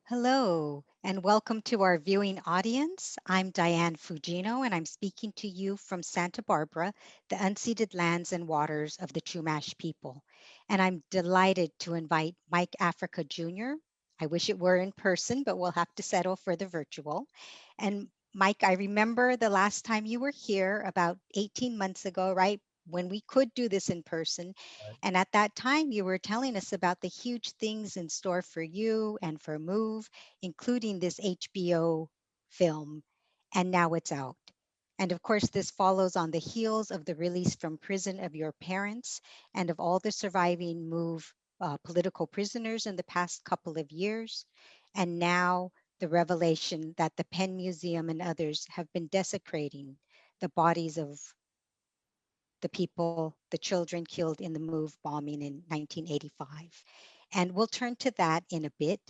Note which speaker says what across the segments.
Speaker 1: Hello, and welcome to our viewing audience. I'm Diane Fujino, and I'm speaking to you from Santa Barbara, the unceded lands and waters of the Chumash people. And I'm delighted to invite Mike Africa Jr. I wish it were in person, but we'll have to settle for the virtual. And Mike, I remember the last time you were here about 18 months ago, right? When we could do this in person.
Speaker 2: Right.
Speaker 1: And at that time, you were telling us about the huge things in store for you and for Move, including this HBO film. And now it's out. And of course, this follows on the heels of the release from prison of your parents and of all the surviving Move political prisoners in the past couple of years. And now the revelation that the Penn Museum and others have been desecrating the bodies of the people, the children killed in the Move bombing in 1985. And we'll turn to that in a bit.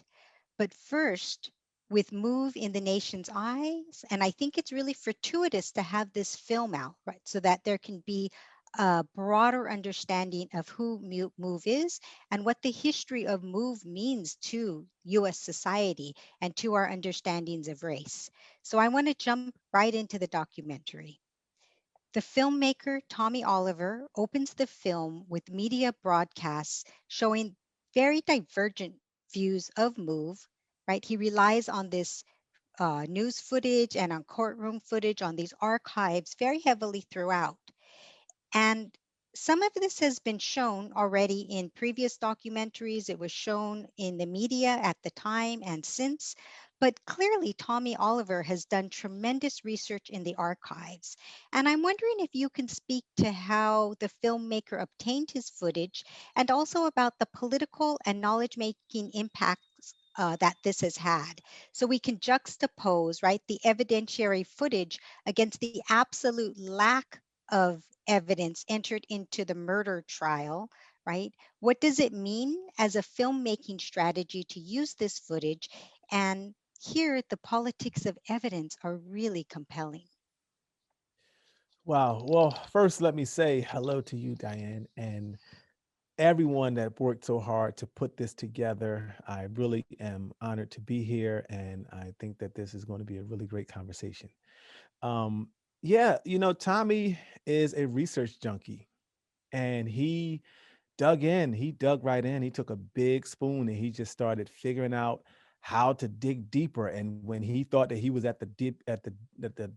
Speaker 1: But first, with Move in the Nation's Eyes, and I think it's really fortuitous to have this film out, right? So that there can be a broader understanding of who Move is and what the history of Move means to US society and to our understandings of race. So I want to jump right into the documentary. The filmmaker Tommy Oliver opens the film with media broadcasts showing very divergent views of Move, right? He relies on this news footage and on courtroom footage on these archives very heavily throughout. And some of this has been shown already in previous documentaries. It was shown in the media at the time and since. But clearly, Tommy Oliver has done tremendous research in the archives. And I'm wondering if you can speak to how the filmmaker obtained his footage and also about the political and knowledge making impacts that this has had. So we can juxtapose, right, the evidentiary footage against the absolute lack of evidence entered into the murder trial, right? What does it mean as a filmmaking strategy to use this footage? And here, the politics of evidence are really compelling.
Speaker 2: Wow. Well, first, let me say hello to you, Diane, and everyone that worked so hard to put this together. I really am honored to be here, and I think that this is going to be a really great conversation. Um, yeah, Tommy is a research junkie, and he dug right in. He took a big spoon and he just started figuring out how to dig deeper. And when he thought that he was at the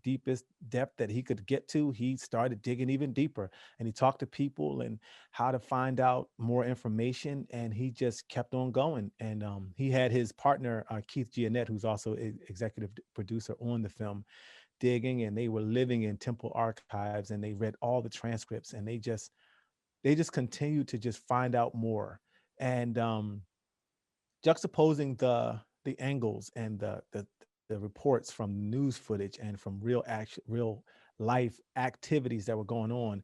Speaker 2: deepest depth that he could get to, he started digging even deeper. And he talked to people and how to find out more information. And he just kept on going. And he had his partner Keith Giannett, who's also executive producer on the film, digging, and they were living in temple archives, and they read all the transcripts, and they just continue to just find out more. And juxtaposing the angles and the reports from news footage and from real life activities that were going on,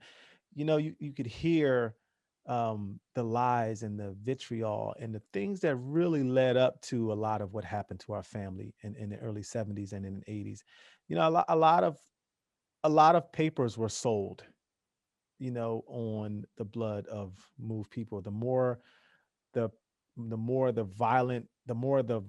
Speaker 2: you could hear the lies and the vitriol and the things that really led up to a lot of what happened to our family in the early 70s and in the 80s. A lot of papers were sold, on the blood of moved people. The the more the violent, the more the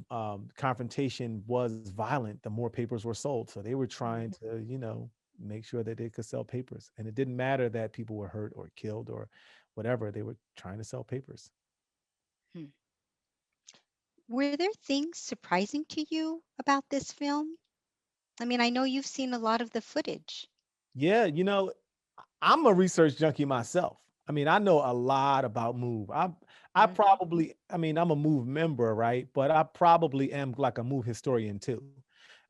Speaker 2: confrontation was violent, the more papers were sold. So they were trying
Speaker 1: Mhm.
Speaker 2: to, make sure that they could sell papers, and it didn't matter that people were hurt or killed or whatever. They were trying to sell papers.
Speaker 1: Hmm. Were there things surprising to you about this film? I mean, I know you've seen a lot of the footage.
Speaker 2: Yeah, I'm a research junkie myself. I mean, I know a lot about Move. I
Speaker 1: Mhm.
Speaker 2: probably, I mean, I'm a Move member, right? But I probably am like a Move historian too.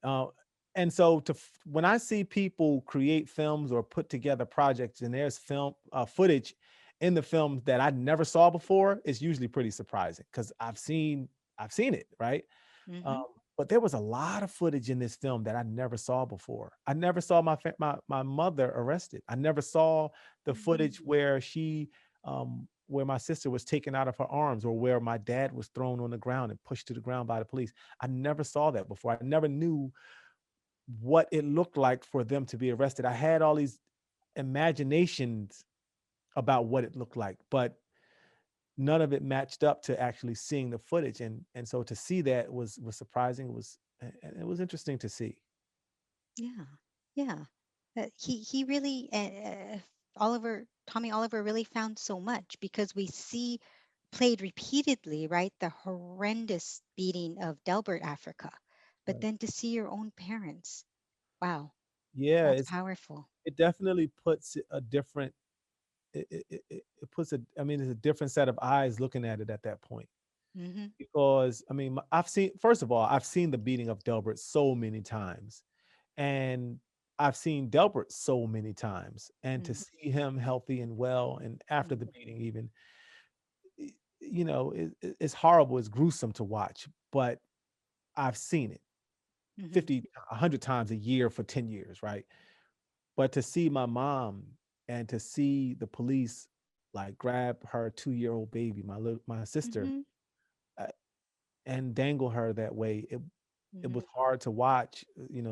Speaker 2: Uh, and so when I see people create films or put together projects and there's film footage in the film that I never saw before, it's usually pretty surprising because I've seen it, right? Um,
Speaker 1: Mhm.
Speaker 2: but there was a lot of footage in this film that I never saw before. I never saw my mother arrested. I never saw the footage where my sister was taken out of her arms, or where my dad was thrown on the ground and pushed to the ground by the police. I never saw that before. I never knew what it looked like for them to be arrested. I had all these imaginations about what it looked like, but none of it matched up to actually seeing the footage. And so to see that was surprising. It was interesting to see.
Speaker 1: Yeah, yeah. He really Oliver Tommy Oliver really found so much because we see played repeatedly, right? The horrendous beating of Delbert Africa, but
Speaker 2: Right.
Speaker 1: then to see your own parents, wow,
Speaker 2: Yeah,
Speaker 1: that's powerful.
Speaker 2: it definitely puts a different it puts a I mean, it's a different set of eyes looking at it at that point.
Speaker 1: Mm-hmm.
Speaker 2: Because I mean, I've seen, first of all, I've seen the beating of Delbert so many times, and I've seen Delbert so many times, and to
Speaker 1: Mm-hmm.
Speaker 2: see him healthy and well, and after
Speaker 1: Mm-hmm.
Speaker 2: the beating, even, it's horrible, it's gruesome to watch, but I've seen it
Speaker 1: Mm-hmm.
Speaker 2: 50, 100 times a year for 10 years, right? But to see my mom and to see the police like grab her 2-year-old baby, my sister,
Speaker 1: Mm-hmm.
Speaker 2: uh, and dangle her that way, it
Speaker 1: Mm-hmm.
Speaker 2: was hard to watch,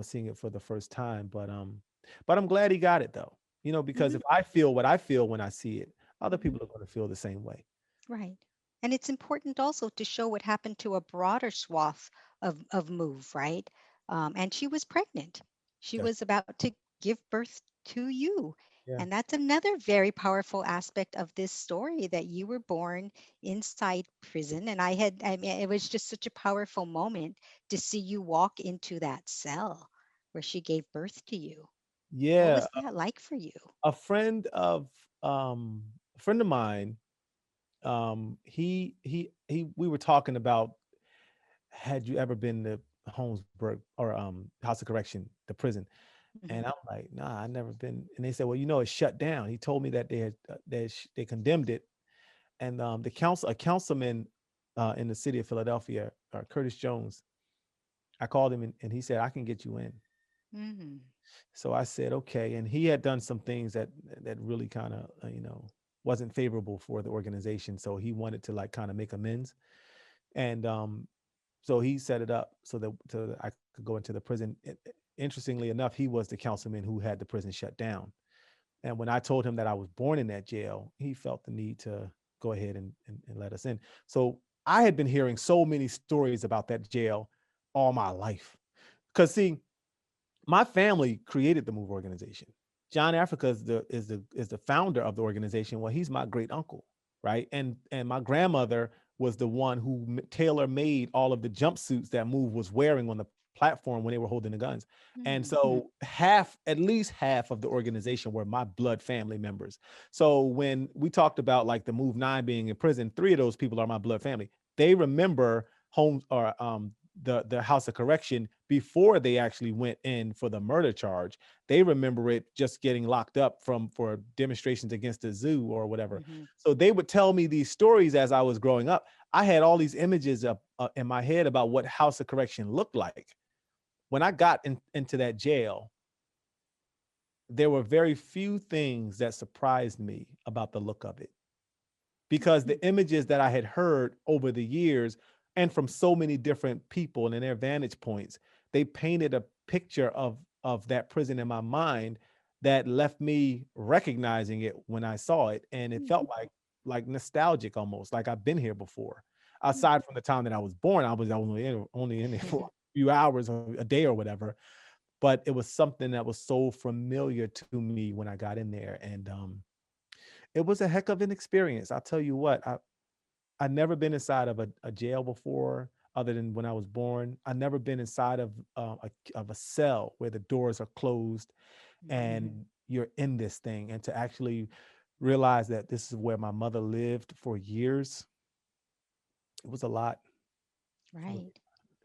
Speaker 2: seeing it for the first time. But I'm glad he got it though, because
Speaker 1: Mm-hmm.
Speaker 2: if I feel what I feel when I see it, other
Speaker 1: Mm-hmm.
Speaker 2: people are going to feel the same way.
Speaker 1: Right. And it's important also to show what happened to a broader swath of move, right? And she was pregnant. She
Speaker 2: That's,
Speaker 1: was about to give birth to you.
Speaker 2: yeah.
Speaker 1: And that's another very powerful aspect of this story that you were born inside prison. And I mean, it was just such a powerful moment to see you walk into that cell where she gave birth to you. What
Speaker 2: Yeah,
Speaker 1: was that like for you?
Speaker 2: a friend of a friend of mine, he we were talking about, had you ever been to Holmesburg or House of Correction, the prison?
Speaker 1: Hmm.
Speaker 2: And I'm like, nah, I never been. And they said, well, it's shut down. He told me that they condemned it, and a councilman in the city of Philadelphia, Curtis Jones. I called him, and he said, I can get you in.
Speaker 1: Hmm.
Speaker 2: So I said, okay. And he had done some things that really kind of wasn't favorable for the organization. So he wanted to like kind of make amends, and so he set it up so that I could go into the prison. Interestingly enough, he was the councilman who had the prison shut down. And when I told him that I was born in that jail, he felt the need to go ahead and let us in. So I had been hearing so many stories about that jail all my life. Because see, my family created the Move organization. John Africa is the founder of the organization. Well, he's my great uncle, right? And my grandmother was the one who tailor made all of the jumpsuits that Move was wearing on the platform when they were holding the guns. And
Speaker 1: Hmm.
Speaker 2: so at least half of the organization were my blood family members. So when we talked about like the Move Nine being in prison, three of those people are my blood family. They remember home or the House of Correction before they actually went in for the murder charge. They remember it just getting locked up for demonstrations against the zoo or whatever.
Speaker 1: Hmm.
Speaker 2: So they would tell me these stories as I was growing up. I had all these images up in my head about what House of Correction looked like. When I got into that jail, there were very few things that surprised me about the look of it, because
Speaker 1: Hmm.
Speaker 2: the images that I had heard over the years and from so many different people and their vantage points, they painted a picture of that prison in my mind that left me recognizing it when I saw it, and it felt like nostalgic, almost like I've been here before. Aside from the time that I was born, I was only in there for a few hours or a day or whatever, but it was something that was so familiar to me when I got in there, and it was a heck of an experience. I'll tell you what, I never been inside of a jail before, other than when I was born. I never been inside of a cell where the doors are closed
Speaker 1: Hmm.
Speaker 2: and you're in this thing, and to actually realize that this is where my mother lived for years. It was a lot. It was,
Speaker 1: Right.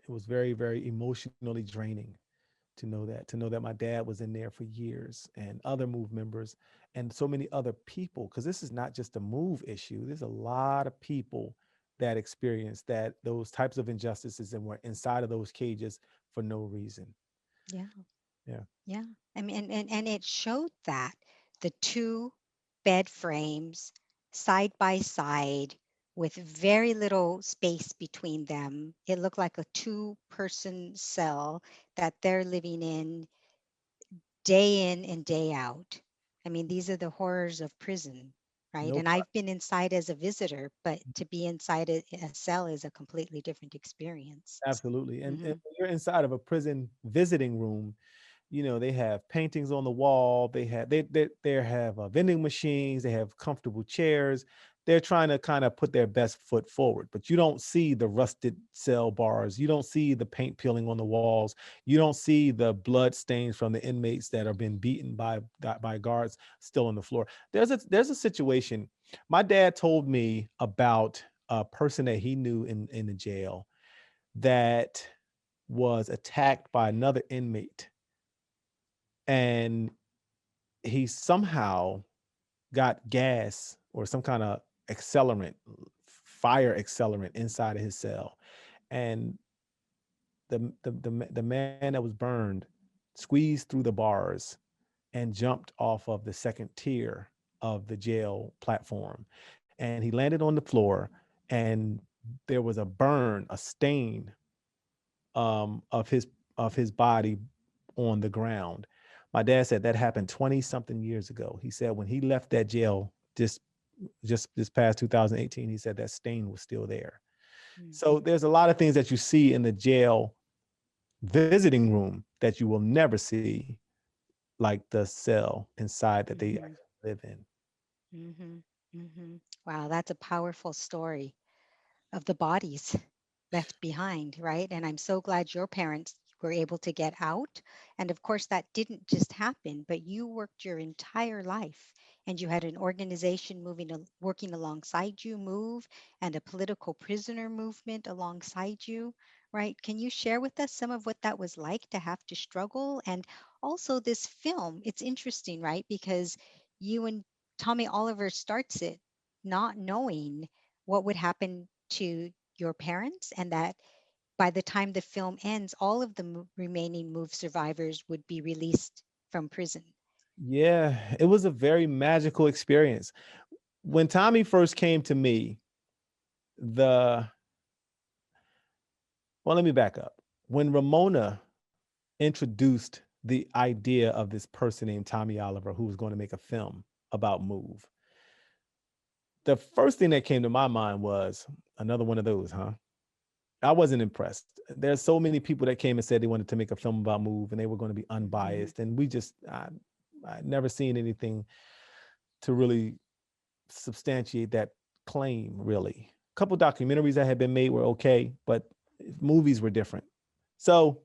Speaker 2: it was very, very emotionally draining to know that my dad was in there for years, and other Move members and so many other people, because this is not just a Move issue. There's a lot of people that experience those types of injustices and were inside of those cages for no reason.
Speaker 1: Yeah.
Speaker 2: Yeah.
Speaker 1: Yeah. I mean, and it showed that the two bed frames side by side with very little space between them. It looked like a two-person cell that they're living in day in and day out. I mean, these are the horrors of prison, right?
Speaker 2: No,
Speaker 1: And I've been inside as a visitor, but to be inside a cell is a completely different experience.
Speaker 2: absolutely. And
Speaker 1: Hmm.
Speaker 2: when you're inside of a prison visiting room, they have paintings on the wall. They have vending machines. They have comfortable chairs. They're trying to kind of put their best foot forward, but you don't see the rusted cell bars. You don't see the paint peeling on the walls. You don't see the blood stains from the inmates that are being beaten by guards still on the floor. There's a situation. My dad told me about a person that he knew in the jail that was attacked by another inmate, and he somehow got gas or some kind of accelerant, fire accelerant inside of his cell. And the man that was burned squeezed through the bars and jumped off of the second tier of the jail platform. And he landed on the floor, and there was a burn, a stain of his body on the ground. My dad said that happened 20 something years ago. He said when he left that jail just this past 2018, he said that stain was still there. So there's a lot of things that you see in the jail visiting room that you will never see, like the cell inside that they
Speaker 1: Hmm.
Speaker 2: actually live in.
Speaker 1: Hmm. Hmm. Wow, that's a powerful story of the bodies left behind, right? And I'm so glad your parents were able to get out. And of course, that didn't just happen, but you worked your entire life and you had an organization working alongside you, Move, and a political prisoner movement alongside you, right? Can you share with us some of what that was like to have to struggle? And also, this film, it's interesting, right? Because you and Tommy Oliver starts it not knowing what would happen to your parents, and that by the time the film ends, all of the remaining Move survivors would be released from prison.
Speaker 2: Yeah, it was a very magical experience. When Tommy first came to me, the well, let me back up. When Ramona introduced the idea of this person named Tommy Oliver who was going to make a film about Move, the first thing that came to my mind was another one of those, huh? I wasn't impressed. There's so many people that came and said they wanted to make a film about Move and they were going to be
Speaker 1: Hmm.
Speaker 2: unbiased. And I never seen anything to really substantiate that claim, really. A couple documentaries that had been made were okay, but movies were different. So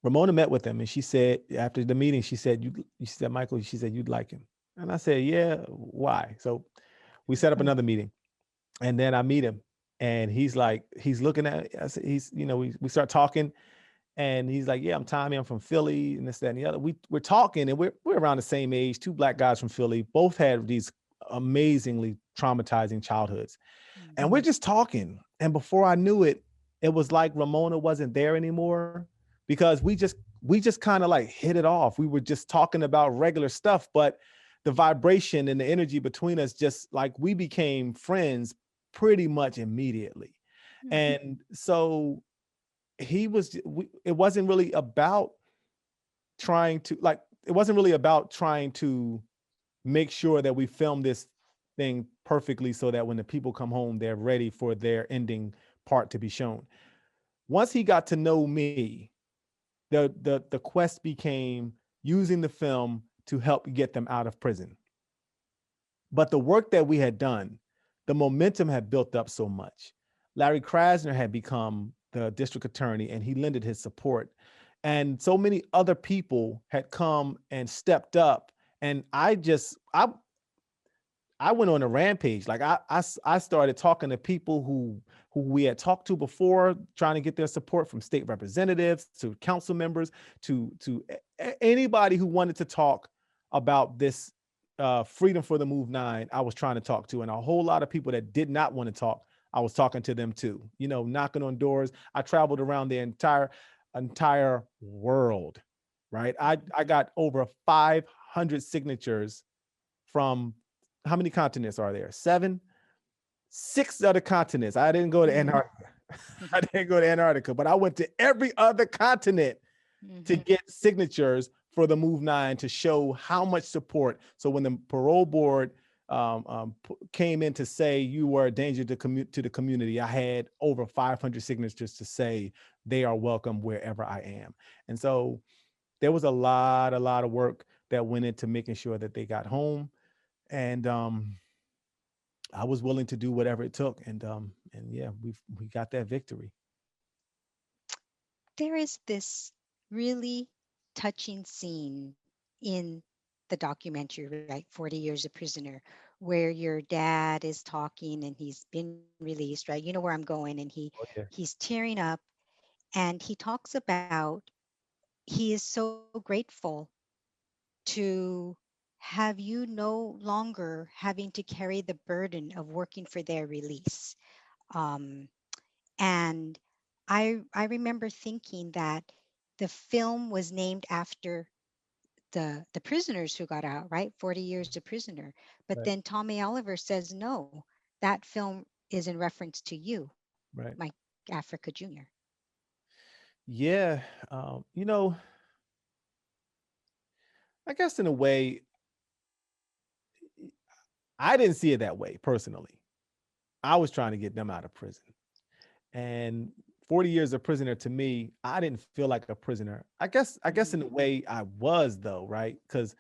Speaker 2: Ramona met with him and she said, after the meeting, she said, Michael, she said, you'd like him. And I said, yeah, why? So we set up another meeting, and then I meet him, and he's looking at, I said, we start talking, and he's like, yeah, I'm Tommy, I'm from Philly, and this, that, and the other. We're talking, and we're around the same age, two black guys from Philly, both had these amazingly traumatizing childhoods. And we're
Speaker 1: Hmm.
Speaker 2: just talking. And before I knew it, it was like Ramona wasn't there anymore, because we just kind of like hit it off. We were just talking about regular stuff, but the vibration and the energy between us, just like we became friends pretty much immediately. And so it wasn't really about trying to make sure that we film this thing perfectly so that when the people come home, they're ready for their ending part to be shown. Once he got to know me, the quest became using the film to help get them out of prison. But the work that we had done, the momentum had built up so much. Larry Krasner had become the district attorney and he lended his support. And so many other people had come and stepped up. And I went on a rampage. Like I started talking to people who we had talked to before, trying to get their support, from state representatives to council members to anybody who wanted to talk about this freedom for the Move 9. I was trying to talk to, and a whole lot of people that did not want to talk, I was talking to them too. Knocking on doors. I traveled around the entire world. Right. I got over 500 signatures from, how many continents are there? 7, 6 other continents. I didn't go to
Speaker 1: Hmm.
Speaker 2: Antarctica. I didn't go to Antarctica, but I went to every other continent to
Speaker 1: Hmm.
Speaker 2: get signatures for the Move 9 to show how much support. So when the parole board came in to say you were a danger to the community, I had over 500 signatures to say they are welcome wherever I am. And so there was a lot of work that went into making sure that they got home. And I was willing to do whatever it took. And yeah, we got that victory.
Speaker 1: There is this really touching scene in the documentary, right? 40 Years a Prisoner, where your dad is talking and he's been released, right? You know where I'm going, and
Speaker 2: Oh yeah,
Speaker 1: he's tearing up, and he talks about he is so grateful to have you no longer having to carry the burden of working for their release. Um, and I remember thinking that the film was named after the prisoners who got out, right? 40 years a prisoner. But
Speaker 2: right,
Speaker 1: then Tommy Oliver says no, that film is in reference to you,
Speaker 2: right.
Speaker 1: Mike Africa Jr.
Speaker 2: Yeah, I guess in a way, I didn't see it that way personally. I was trying to get them out of prison. And 40 years a prisoner to me, I didn't feel like a prisoner. I guess in a
Speaker 1: Hmm.
Speaker 2: way I was though, right? Cuz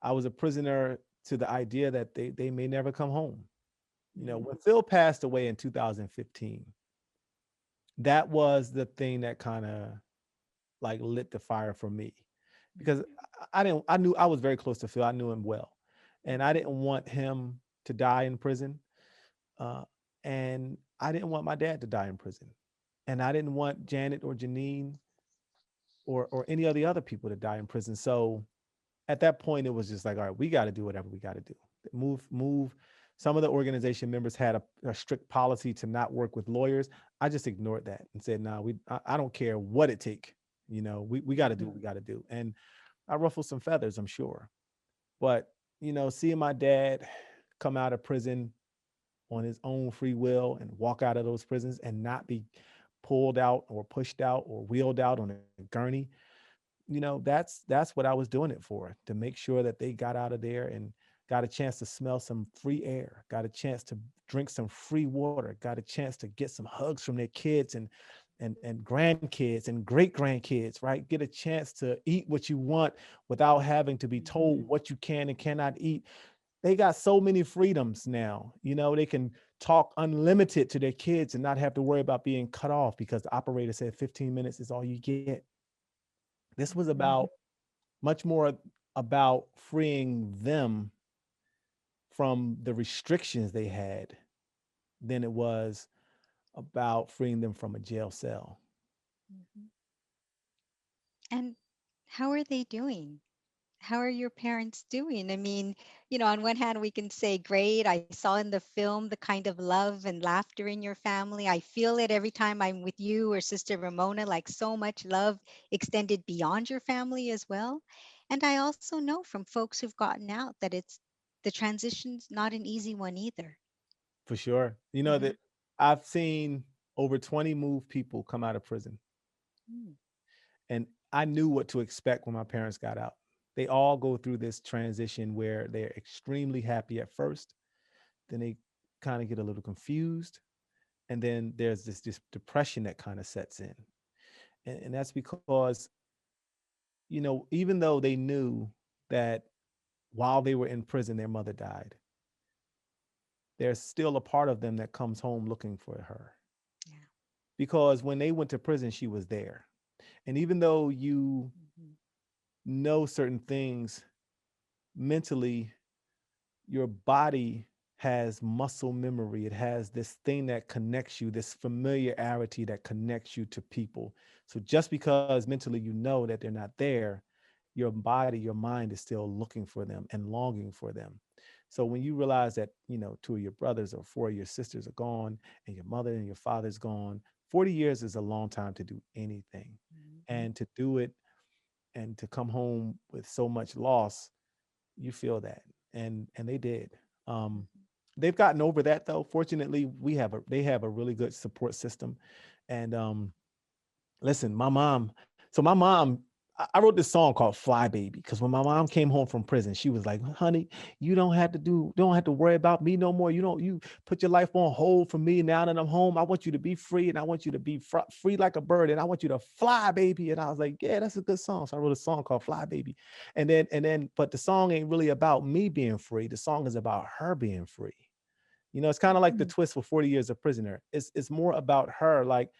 Speaker 2: I was a prisoner to the idea that they may never come home.
Speaker 1: Hmm.
Speaker 2: When Phil passed away in 2015, that was the thing that kind of like lit the fire for me because
Speaker 1: Hmm.
Speaker 2: I knew I was very close to Phil. I knew him well. And I
Speaker 1: Hmm.
Speaker 2: didn't want him to die in prison. Uh, and I didn't want my dad to die in prison. And I didn't want Janet or Janine or any of the other people to die in prison. So at that point, it was just like, all right, we got to do whatever we got to do. Move. Some of the organization members had a strict policy to not work with lawyers. I just ignored that and said, nah, I don't care what it take. We got to do what
Speaker 1: Hmm.
Speaker 2: we got to do. And I ruffled some feathers, I'm sure. But, seeing my dad come out of prison on his own free will and walk out of those prisons and not be pulled out or pushed out or wheeled out on a gurney, that's what I was doing it for, to make sure that they got out of there and got a chance to smell some free air, got a chance to drink some free water, got a chance to get some hugs from their kids and grandkids and great grandkids, right? Get a chance to eat what you want without having to be
Speaker 1: Hmm.
Speaker 2: told what you can and cannot eat. They got so many freedoms now. They can talk unlimited to their kids and not have to worry about being cut off because the operator said 15 minutes is all you get. This was
Speaker 1: Hmm.
Speaker 2: about much more about freeing them from the restrictions they had than it was about freeing them from a jail cell.
Speaker 1: Hmm. And how are they doing? How are your parents doing? I mean, on one hand, we can say, great, I saw in the film the kind of love and laughter in your family. I feel it every time I'm with you or Sister Ramona, like so much love extended beyond your family as well. And I also know from folks who've gotten out that the transition's not an easy one either.
Speaker 2: For sure. You know
Speaker 1: Hmm.
Speaker 2: that I've seen over 20 move people come out of prison,
Speaker 1: Mm.
Speaker 2: and I knew what to expect when my parents got out. They all go through this transition where they're extremely happy at first, then they kind of get a little confused, and then there's this depression that kind of sets in. And that's because, even though they knew that while they were in prison, their mother died, there's still a part of them that comes home looking for her.
Speaker 1: Yeah.
Speaker 2: Because when they went to prison, she was there. And even though you
Speaker 1: Hmm.
Speaker 2: know certain things mentally, your body has muscle memory. It has this thing that connects you, this familiarity that connects you to people. So just because mentally you know that they're not there, your body, your mind is still looking for them and longing for them. So when you realize that, two of your brothers or four of your sisters are gone and your mother and your father's gone, 40 years is a long time to do anything.
Speaker 1: Hmm.
Speaker 2: And to do it and to come home with so much loss, you feel that. And they did. Um,
Speaker 1: Hmm.
Speaker 2: they've gotten over that though. Fortunately, they have a really good support system. And listen, my mom. So my mom, I wrote this song called Fly Baby because when my mom came home from prison, she was like, honey, you don't have to worry about me no more. You put your life on hold for me. Now that I'm home, I want you to be free and I want you to be free like a bird and I want you to fly, baby. And I was like, yeah, that's a good song. So I wrote a song called Fly Baby. But the song ain't really about me being free. The song is about her being free. It's kind of like the
Speaker 1: Mm.
Speaker 2: twist for 40 Years a Prisoner. It's more about her. Like,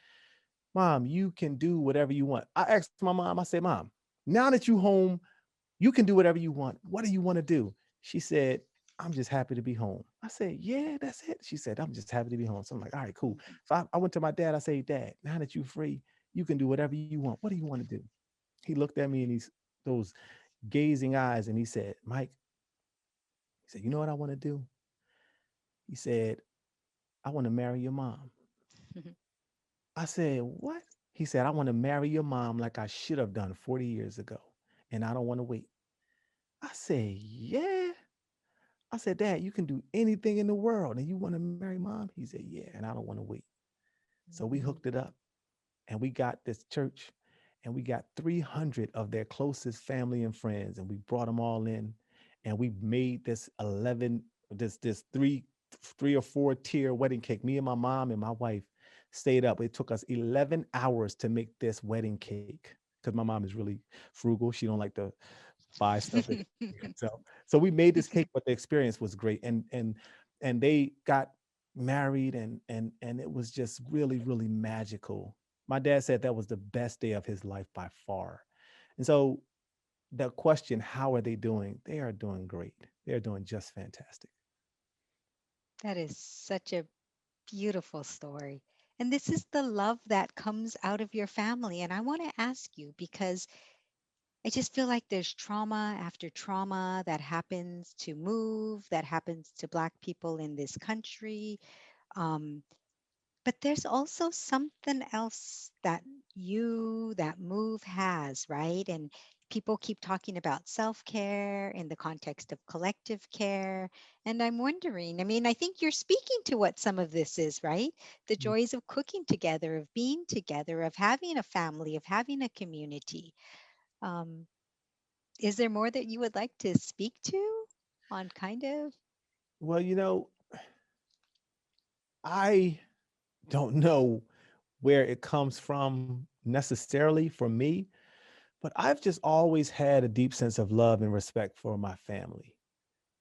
Speaker 2: mom, you can do whatever you want. I asked my mom, I said, mom, now that you home, you can do whatever you want. What do you want to do? She said, I'm just happy to be home. I said, yeah, that's it. She said, I'm just happy to be home. So I'm like, all right, cool. So I went to my dad. I said, Dad, now that you're free, you can do whatever you want. What do you want to do? He looked at me and those gazing eyes and he said, Mike, he said, you know what I want to do? He said, I want to marry your mom. I said, what? He said, I want to marry your mom like I should have done 40 years ago. And I don't want to wait. I said, yeah. I said, Dad, you can do anything in the world and you want to marry mom? He said, yeah, and I don't want to wait. So we hooked it up and we got this church and we got 300 of their closest family and friends and we brought them all in and we made this 11, this three or four tier wedding cake. Me and my mom and my wife stayed up. It took us 11 hours to make this wedding cake because my mom is really frugal. She don't like to buy stuff that so we made this cake, but the experience was great. And they got married and it was just really, really magical. My dad said that was the best day of his life by far. And so the question, how are they doing? They are doing great. They're doing just fantastic.
Speaker 1: That is such a beautiful story. And this is the love that comes out of your family. And I want to ask you because I just feel like there's trauma after trauma that happens to move, that happens to Black people in this country. Um, but there's also something else that that move has, right? And people keep talking about self care in the context of collective care. And I'm wondering, I mean, I think you're speaking to what some of this is, right? The joys of cooking together, of being together, of having a family, of having a community. Um, is there more that you would like to speak to on kind of?
Speaker 2: Well, I don't know where it comes from necessarily for me, but I've just always had a deep sense of love and respect for my family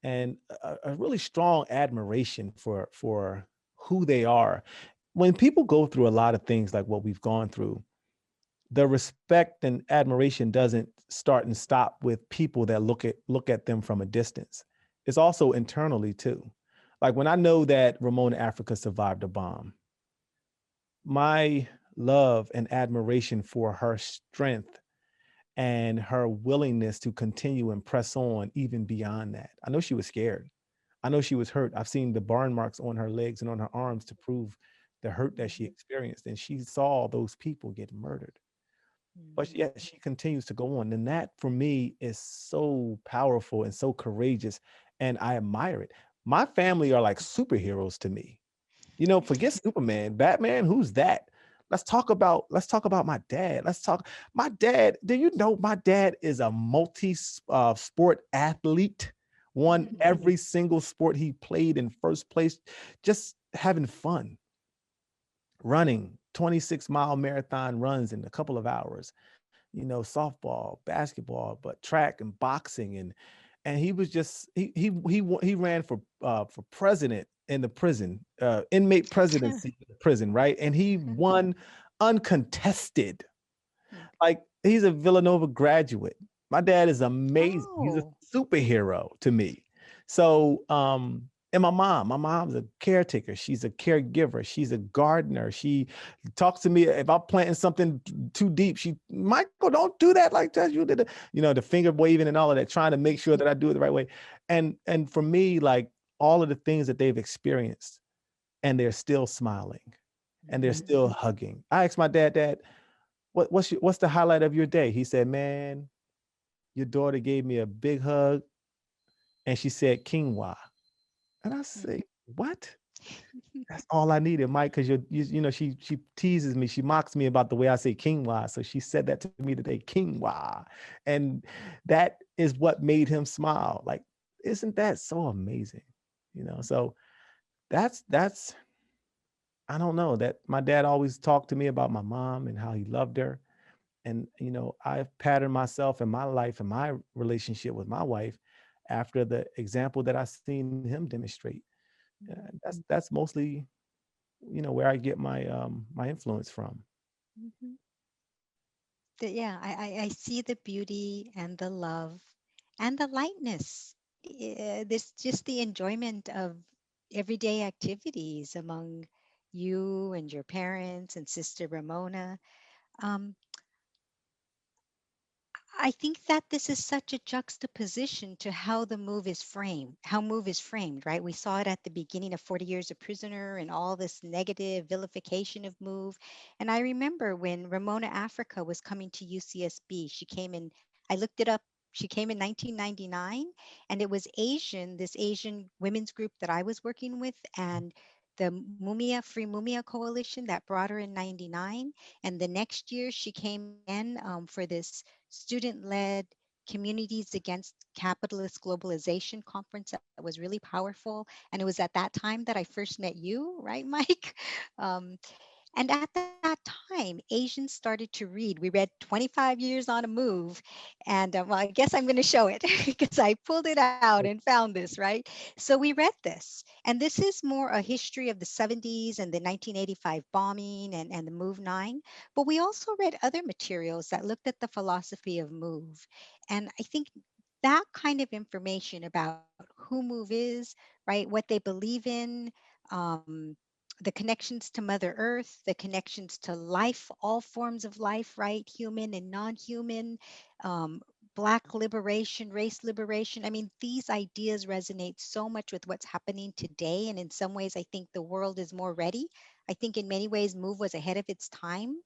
Speaker 2: and a really strong admiration for who they are. When people go through a lot of things like what we've gone through, the respect and admiration doesn't start and stop with people that look at them from a distance. It's also internally too. Like when I know that Ramona Africa survived a bomb, my love and admiration for her strength and her willingness to continue and press on even beyond that. I know she was scared. I know she was hurt. I've seen the burn marks on her legs and on her arms to prove the hurt that she
Speaker 1: Mhm,
Speaker 2: experienced. And she saw those people get murdered. But
Speaker 1: mhm,
Speaker 2: yet she continues to go on. And that for me is so powerful and so courageous. And I admire it. My family are like superheroes to me. Forget Superman, Batman, who's that? Let's talk about my dad. My dad. Do you know my dad is a sport athlete, won
Speaker 1: mhm,
Speaker 2: every single sport he played in first place, just having fun, running 26-mile marathon runs in a couple of hours, softball, basketball, but track and boxing and he was just he ran for president in the prison, inmate presidency in the prison, right? And he won uncontested.
Speaker 1: mhm.
Speaker 2: Like he's a Villanova graduate. My dad is amazing. He's a
Speaker 1: Oh.
Speaker 2: superhero to me. So, and my mom's a caretaker. She's a caregiver. She's a gardener. She talks to me if I'm planting something too deep. Michael, don't do that like that. You did, the finger waving and all of that, trying to make sure that I do it the right way. And for me, like all of the things that they've experienced, and they're still smiling, and they're
Speaker 1: Mhm.
Speaker 2: still hugging. I asked my dad, what's the highlight of your day? He said, man, your daughter gave me a big hug and she said quinoa. And I
Speaker 1: Mhm.
Speaker 2: say, what? That's all I needed, Mike, because she teases me, she mocks me about the way I say quinoa. So she said that to me today, quinoa. And that is what made him smile. Like, isn't that so amazing? So that's I don't know, that my dad always talked to me about my mom and how he loved her. And I've patterned myself in my life and my relationship with my wife after the example that I seen him demonstrate. That's mostly where I get my influence from.
Speaker 1: Mhm. Yeah, I see the beauty and the love and the lightness. This just the enjoyment of everyday activities among you and your parents and Sister Ramona. Um, I think that this is such a juxtaposition to how move is framed, right? We saw it at the beginning of 40 Years a Prisoner and all this negative vilification of move. And I remember when Ramona Africa was coming to UCSB, she came in, I looked it up, she came in 1999, and it was this Asian women's group that I was working with, and the Mumia Free Mumia Coalition that brought her in 99. And the next year she came again for this student led communities against capitalist globalization conference that was really powerful. And it was at that time that I first met you, right, Mike? Um, and at that time, Asians started to read. We read 25 Years on a Move. And well, I guess I'm going to show it because I pulled it out and found this, right? So we read this. And this is more a history of the 70s and the 1985 bombing and the Move 9. But we also read other materials that looked at the philosophy of move. And I think that kind of information about who move is, right, what they believe in, um, the connections to Mother Earth, the connections to life, all forms of life, right? Human and non human, um, Black liberation, race liberation. I mean, these ideas resonate so much with what's happening today. And in some ways, I think the world is more ready. I think in many ways, Move was ahead of its time.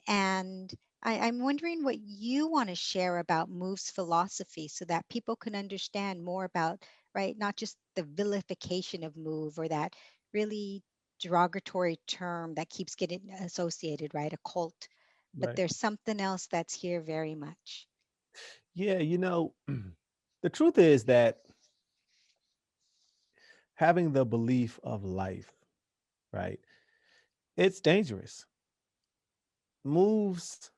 Speaker 1: And I'm wondering what you want to share about Move's philosophy so that people can understand more about, right, not just the vilification of Move or that really derogatory term that keeps getting associated, right, a cult, but
Speaker 2: Right.
Speaker 1: there's something else that's here very much.
Speaker 2: Yeah, the truth is that having the belief of life, right? It's dangerous. Move's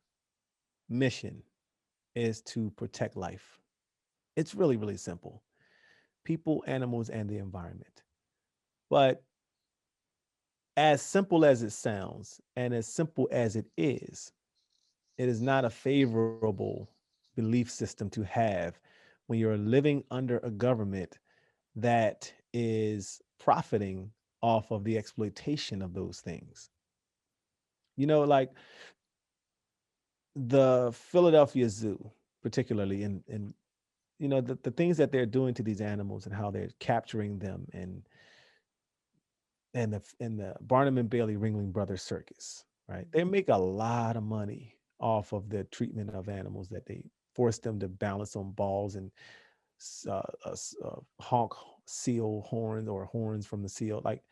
Speaker 2: mission is to protect life. It's really, really simple. People, animals, and the environment. But as simple as it sounds, and as simple as it is not a favorable belief system to have when you're living under a government that is profiting off of the exploitation of those things. Like the Philadelphia Zoo, particularly, and the things that they're doing to these animals and how they're capturing them, and the Barnum and Bailey Ringling Brothers Circus, right? They
Speaker 1: Mhm,
Speaker 2: make a lot of money off of the treatment of animals that they force them to balance on balls and honk seal horns or horns from the seal. Like,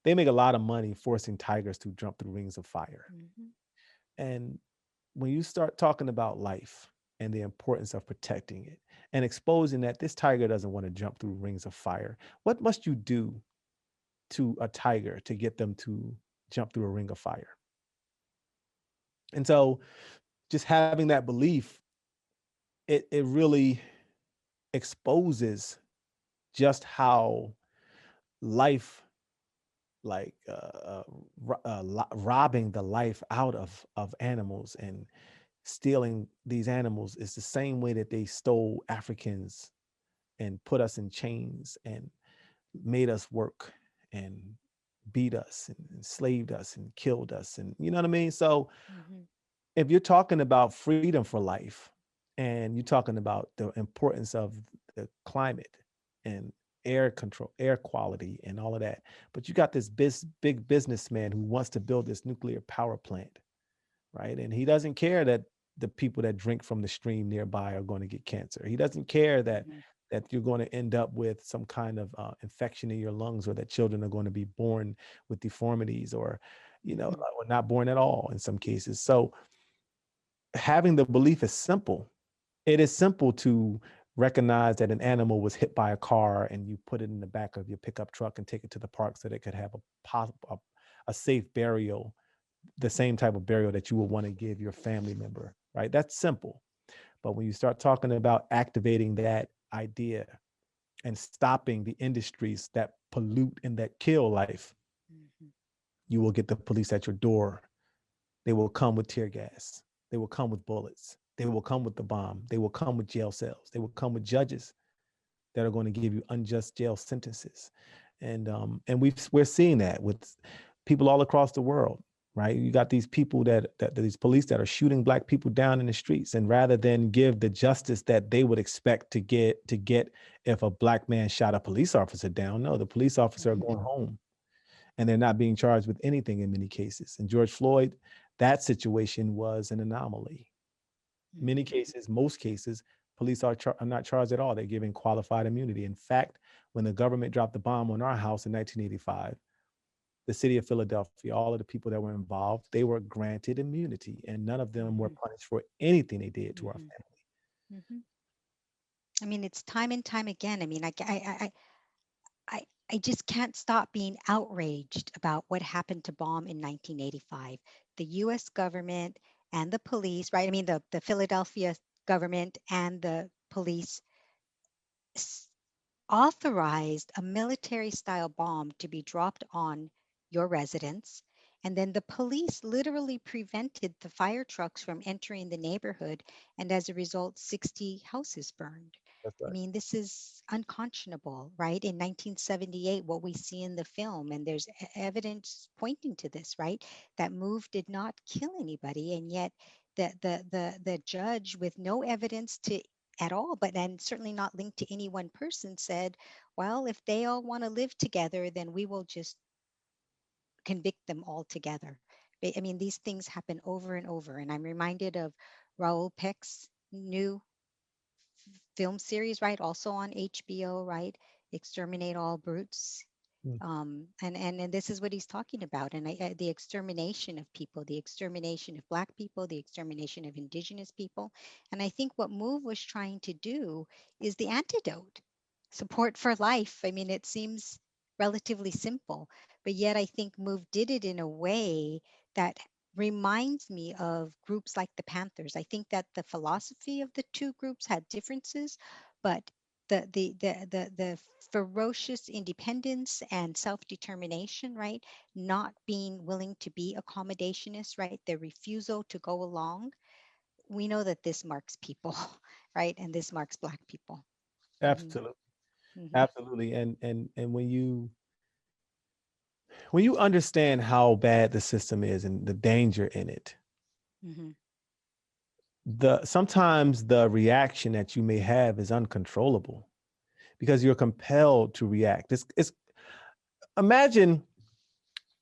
Speaker 2: they make a lot of money forcing tigers to jump through rings of fire.
Speaker 1: mhm,
Speaker 2: And when you start talking about life and the importance of protecting it and exposing that this tiger doesn't want to jump through rings of fire, what must you do to a tiger to get them to jump through a ring of fire? And so just having that belief, it really exposes just how life, like robbing the life out of animals and stealing these animals, is the same way that they stole Africans and put us in chains and made us work and beat us and enslaved us and killed us. And you know what I mean? So
Speaker 1: mhm,
Speaker 2: if you're talking about freedom for life and you're talking about the importance of the climate and air control, air quality, and all of that, but you got this big businessman who wants to build this nuclear power plant, right? And he doesn't care that the people that drink from the stream nearby are going to get cancer. He doesn't care that
Speaker 1: mhm,
Speaker 2: that you're going to end up with some kind of infection in your lungs, or that children are going to be born with deformities, or,
Speaker 1: Mhm.
Speaker 2: or not born at all in some cases. So having the belief is simple. It is simple to recognize that an animal was hit by a car, and you put it in the back of your pickup truck and take it to the park so that it could have a safe burial, the same type of burial that you would want to give your family member, right? That's simple. But when you start talking about activating that idea and stopping the industries that pollute and that kill life,
Speaker 1: Mhm.
Speaker 2: you will get the police at your door. They will come with tear gas. They will come with bullets. They will come with the bomb. They will come with jail cells. They will come with judges that are going to give you unjust jail sentences. And we're seeing that with people all across the world, right? You got these people that these police that are shooting Black people down in the streets, and rather than give the justice that they would expect to get if a Black man shot a police officer down, no, the police officer are
Speaker 1: Mhm.
Speaker 2: going home, and they're not being charged with anything in many cases. And George Floyd, that situation was an anomaly. Many
Speaker 1: Mhm.
Speaker 2: cases, most cases, police are not charged at all. They're given qualified immunity. In fact, when the government dropped the bomb on our house in 1985, the city of Philadelphia, all of the people that were involved, they were granted immunity, and none of them were
Speaker 1: Mhm.
Speaker 2: punished for anything they did to our
Speaker 1: Mhm.
Speaker 2: family.
Speaker 1: Mhm. I mean, it's time and time again. I mean, I just can't stop being outraged about what happened to Baum in 1985. The U.S. government and the police, right? I mean, the Philadelphia government and the police s- authorized a military style bomb to be dropped on your residence. And then the police literally prevented the fire trucks from entering the neighborhood. And as a result, 60 houses burned.
Speaker 2: That's
Speaker 1: I
Speaker 2: right.
Speaker 1: mean, this is unconscionable, right? In 1978, what we see in the film, and there's evidence pointing to this, right? That move did not kill anybody. And yet, the judge, with no evidence to at all, but and certainly not linked to any one person, said, well, if they all want to live together, then we will just convict them all together. I mean, these things happen over and over. And I'm reminded of Raoul Peck's new film series, right? Also on HBO, right? Exterminate All Brutes.
Speaker 2: Mm.
Speaker 1: And this is what he's talking about, and the extermination of people, the extermination of Black people, the extermination of Indigenous people. And I think what Move was trying to do is the antidote, support for life. I mean, it seems relatively simple, but yet I think Move did it in a way that reminds me of groups like the Panthers. I think that the philosophy of the two groups had differences, but the ferocious independence and self-determination, right? Not being willing to be accommodationist, right? Their refusal to go along. We know that this marks people, right? And this marks Black people. Hmm.
Speaker 2: Absolutely.
Speaker 1: Hmm.
Speaker 2: Absolutely. And when you understand how bad the system is and the danger in it,
Speaker 1: Hmm.
Speaker 2: the sometimes the reaction that you may have is uncontrollable because you're compelled to react. It's imagine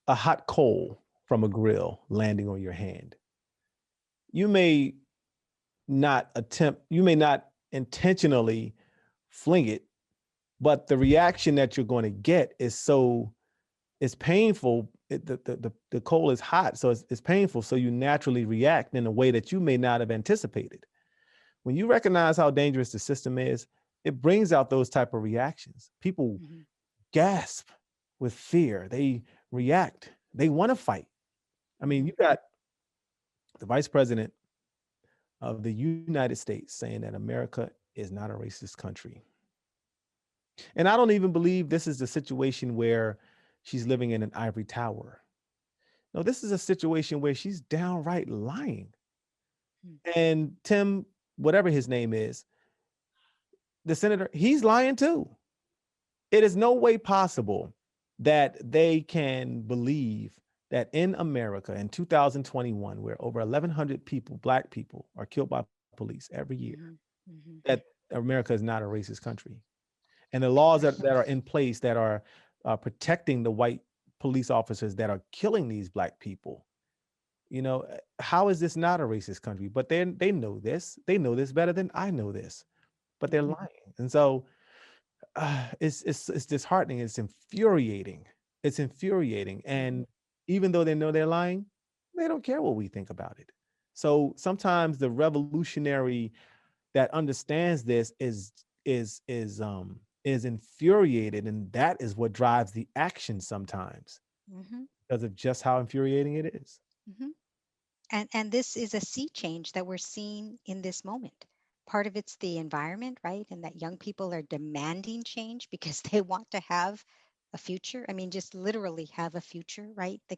Speaker 2: a hot coal from a grill landing on your hand. You may you may not intentionally fling it, but the reaction that you're going to get is it's painful. The coal is hot, so it's painful. So you naturally react in a way that you may not have anticipated. When you recognize how dangerous the system is, it brings out those type of reactions. People
Speaker 1: Hmm.
Speaker 2: gasp with fear. They react. They want to fight. I mean,
Speaker 1: Hmm.
Speaker 2: you got the vice president of the United States saying that America is not a racist country. And I don't even believe this is the situation where she's living in an ivory tower. No, this is a situation where she's downright lying. And Tim, whatever his name is, the senator, he's lying too. It is no way possible that they can believe that in America in 2021, where over 1,100 people, Black people, are killed by police every year,
Speaker 1: Hmm. Hmm.
Speaker 2: that America is not a racist country. And the laws that are in place that are protecting the white police officers that are killing these Black people, how is this not a racist country? But they know this. They know this better than I know this, but they're
Speaker 1: Hmm.
Speaker 2: lying. And so it's disheartening. It's infuriating. It's infuriating.
Speaker 1: Mhm.
Speaker 2: And even though they know they're lying, they don't care what we think about it. So sometimes the revolutionary that understands this is infuriated, and that is what drives the action sometimes
Speaker 1: Mhm.
Speaker 2: because of just how infuriating it is.
Speaker 1: Mhm. And this is a sea change that we're seeing in this moment. Part of it's the environment, right? And that young people are demanding change because they want to have a future. I mean, just literally have a future, right? The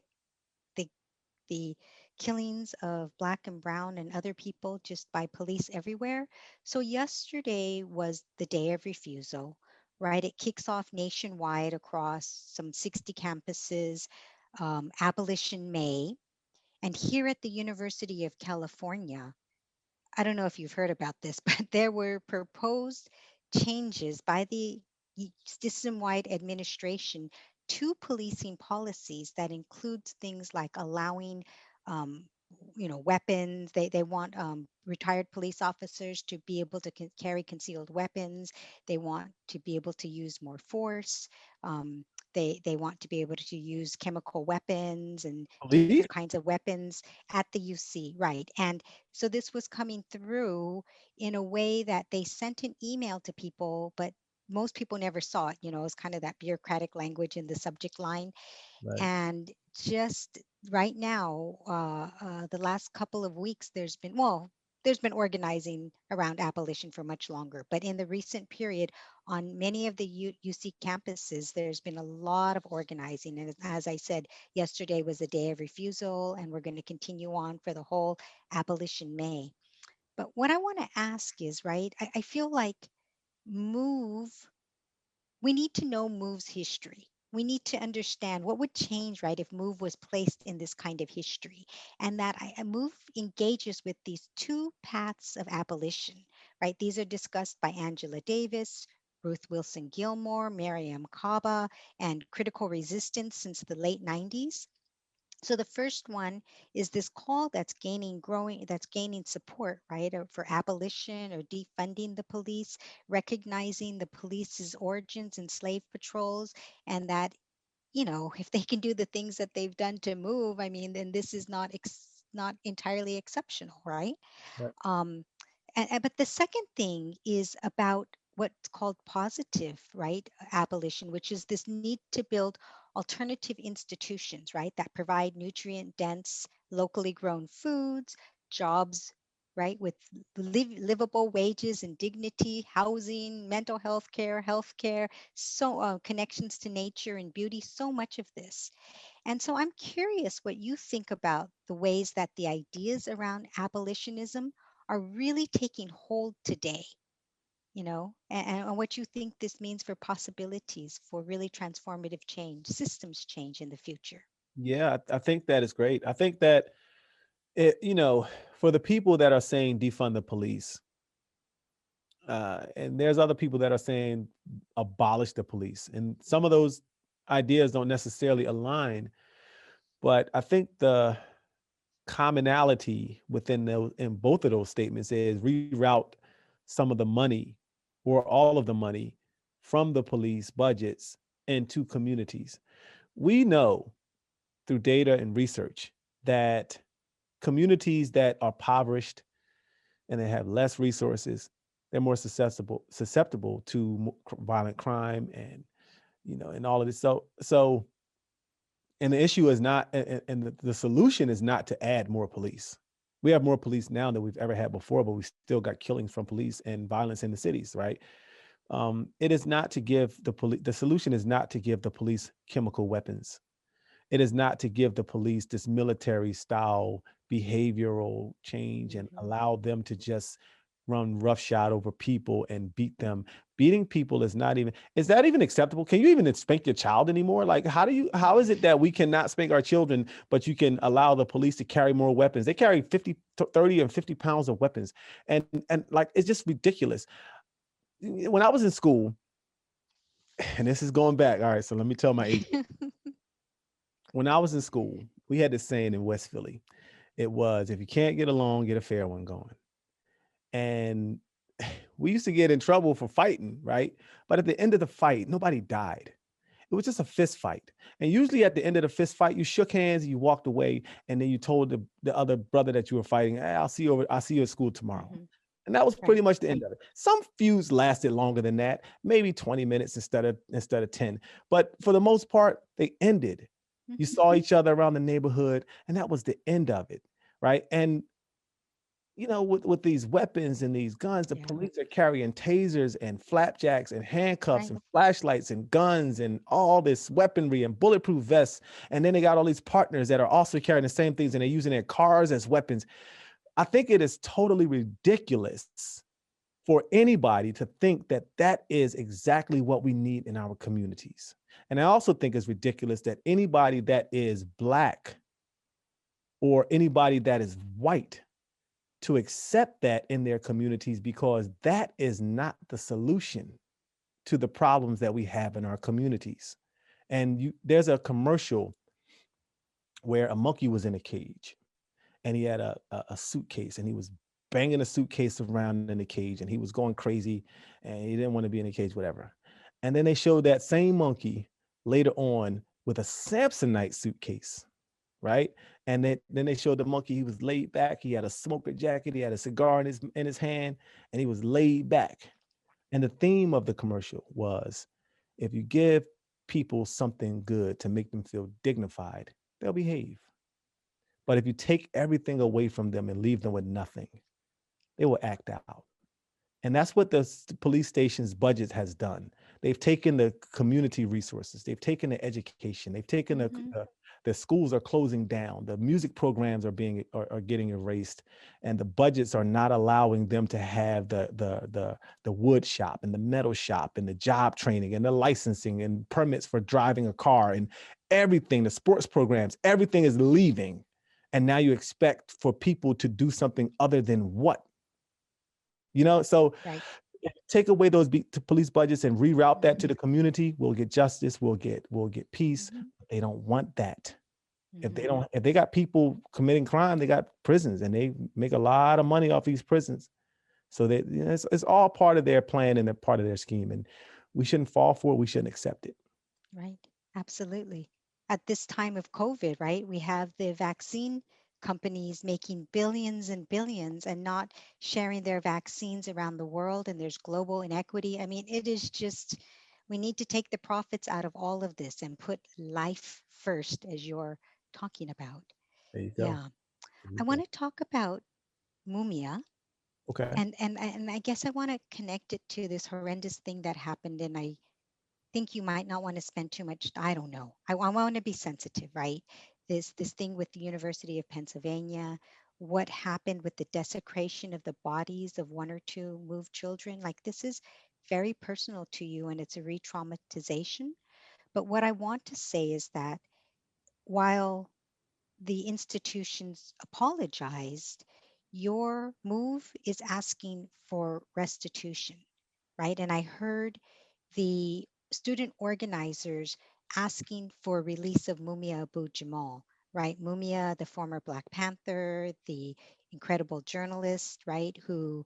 Speaker 1: the killings of black and brown and other people just by police everywhere. So yesterday was the day of refusal, right? It kicks off nationwide across some 60 campuses. Abolition May, and here at the University of California, I don't know if you've heard about this, but there were proposed changes by the system-wide administration to policing policies that includes things like allowing, um, weapons. They want retired police officers to be able to carry concealed weapons. They want to be able to use more force. Um, they want to be able to use chemical weapons and
Speaker 2: Police,
Speaker 1: different kinds of weapons at the UC, right? And so this was coming through in a way that they sent an email to people, but most people never saw it. It was kind of that bureaucratic language in the subject line.
Speaker 2: right?
Speaker 1: And just right now, the last couple of weeks, there's been organizing around abolition for much longer. But in the recent period, on many of the UC campuses, there's been a lot of organizing. And as I said, yesterday was a day of refusal, and we're going to continue on for the whole Abolition May. But what I want to ask is, right, I feel like Move we need to know Move's history. We need to understand what would change, right, if Move was placed in this kind of history. And that Move engages with these two paths of abolition, right? These are discussed by Angela Davis, Ruth Wilson Gilmore, Miriam Kaba, and Critical Resistance since the late 90s. So the first one is this call that's gaining support, right, for abolition or defunding the police, recognizing the police's origins in slave patrols, and that, if they can do the things that they've done to Move, I mean, then this is not entirely exceptional, right?
Speaker 2: Right.
Speaker 1: Um, but the second thing is about what's called positive, right, abolition, which is this need to build alternative institutions, right, that provide nutrient dense, locally grown foods, jobs, right, with livable wages and dignity, housing, mental health care, so connections to nature and beauty, so much of this. And so I'm curious what you think about the ways that the ideas around abolitionism are really taking hold today, and what you think this means for possibilities for really transformative change, systems change in the future.
Speaker 2: Yeah, I think that is great. I think that for the people that are saying defund the police, and there's other people that are saying abolish the police, and some of those ideas don't necessarily align. But I think the commonality within those in both of those statements is reroute some of the money or all of the money from the police budgets into communities. We know through data and research that communities that are impoverished and they have less resources, they're more susceptible to violent crime and and all of this. So and the issue is not, and the solution is not to add more police. We have more police now than we've ever had before, but we still got killings from police and violence in the cities, right? It is not to give the police. The solution is not to give the police chemical weapons. It is not to give the police this military style behavioral change and
Speaker 1: Hmm.
Speaker 2: allow them to just run roughshod over people and beat them. Beating people is that even acceptable? Can you even spank your child anymore? Like how is it that we cannot spank our children, but you can allow the police to carry more weapons? They carry 50, 30, and 50 pounds of weapons. And like it's just ridiculous. When I was in school, and this is going back. All right, so let me tell my age. When I was in school, we had this saying in West Philly. It was, if you can't get along, get a fair one going. And we used to get in trouble for fighting, right? But at the end of the fight, nobody died. It was just a fist fight. And usually at the end of the fist fight, you shook hands, you walked away, and then you told the other brother that you were fighting, hey, I'll see you at school tomorrow.
Speaker 1: Hmm.
Speaker 2: And that was pretty
Speaker 1: Right.
Speaker 2: much the end of it. Some feuds lasted longer than that, maybe 20 minutes instead of 10. But for the most part, they ended. You
Speaker 1: Hmm.
Speaker 2: saw each other around the neighborhood, and that was the end of it. Right. And with these weapons and these guns, the
Speaker 1: Yeah.
Speaker 2: police are carrying tasers and flapjacks and handcuffs
Speaker 1: Right.
Speaker 2: and flashlights and guns and all this weaponry and bulletproof vests. And then they got all these partners that are also carrying the same things and they're using their cars as weapons. I think it is totally ridiculous for anybody to think that that is exactly what we need in our communities. And I also think it's ridiculous that anybody that is Black or anybody that is white to accept that in their communities, because that is not the solution to the problems that we have in our communities. And there's a commercial where a monkey was in a cage and he had a suitcase and he was banging a suitcase around in the cage and he was going crazy and he didn't want to be in the cage, whatever. And then they showed that same monkey later on with a Samsonite suitcase, right? And then they showed the monkey. He was laid back. He had a smoker jacket. He had a cigar in his hand, and he was laid back. And the theme of the commercial was, if you give people something good to make them feel dignified, they'll behave. But if you take everything away from them and leave them with nothing, they will act out. And that's what the police station's budget has done. They've taken the community resources, they've taken the education, they've taken
Speaker 1: Hmm.
Speaker 2: the schools are closing down, the music programs are getting erased, and the budgets are not allowing them to have the wood shop and the metal shop and the job training and the licensing and permits for driving a car and everything, the sports programs, everything is leaving. And now you expect for people to do something other than what? So
Speaker 1: Right.
Speaker 2: take away those police budgets and reroute that to
Speaker 1: Hmm.
Speaker 2: the community, we'll get justice, we'll get peace.
Speaker 1: Hmm.
Speaker 2: But they don't want that.
Speaker 1: Hmm.
Speaker 2: If they got people committing crime, they got prisons and they make a lot of money off these prisons. So it's all part of their plan and a part of their scheme. And we shouldn't fall for it. We shouldn't accept it.
Speaker 1: Right. Absolutely. At this time of COVID, right, we have the vaccine companies making billions and billions and not sharing their vaccines around the world. And there's global inequity. I mean, it is just, we need to take the profits out of all of this and put life first, as you're talking about.
Speaker 2: There you go.
Speaker 1: Yeah.
Speaker 2: There you
Speaker 1: I want
Speaker 2: go.
Speaker 1: to talk about Mumia.
Speaker 2: Okay.
Speaker 1: And I guess I want to connect it to this horrendous thing that happened. And I think you might not want to spend too much. I don't know. I want to be sensitive, right? This thing with the University of Pennsylvania, what happened with the desecration of the bodies of one or two moved children. Like, this is very personal to you and it's a re-traumatization. But what I want to say is that while the institutions apologized, your move is asking for restitution, right? And I heard the student organizers asking for release of Mumia Abu Jamal, right? Mumia, the former Black Panther, the incredible journalist, right, who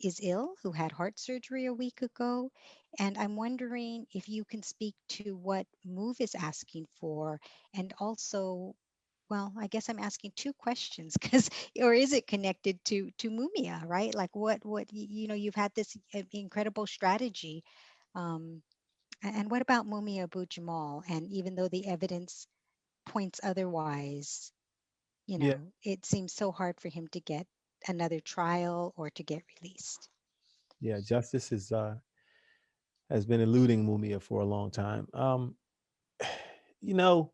Speaker 1: is ill, who had heart surgery a week ago. And I'm wondering if you can speak to what MOVE is asking for, and also, well, I guess I'm asking two questions because, or is it connected to Mumia, right? Like, you've had this incredible strategy, um, and what about Mumia Abu Jamal? And even though the evidence points otherwise,
Speaker 2: Yeah.
Speaker 1: it seems so hard for him to get another trial or to get released.
Speaker 2: Yeah. Justice has been eluding Mumia for a long time. You know,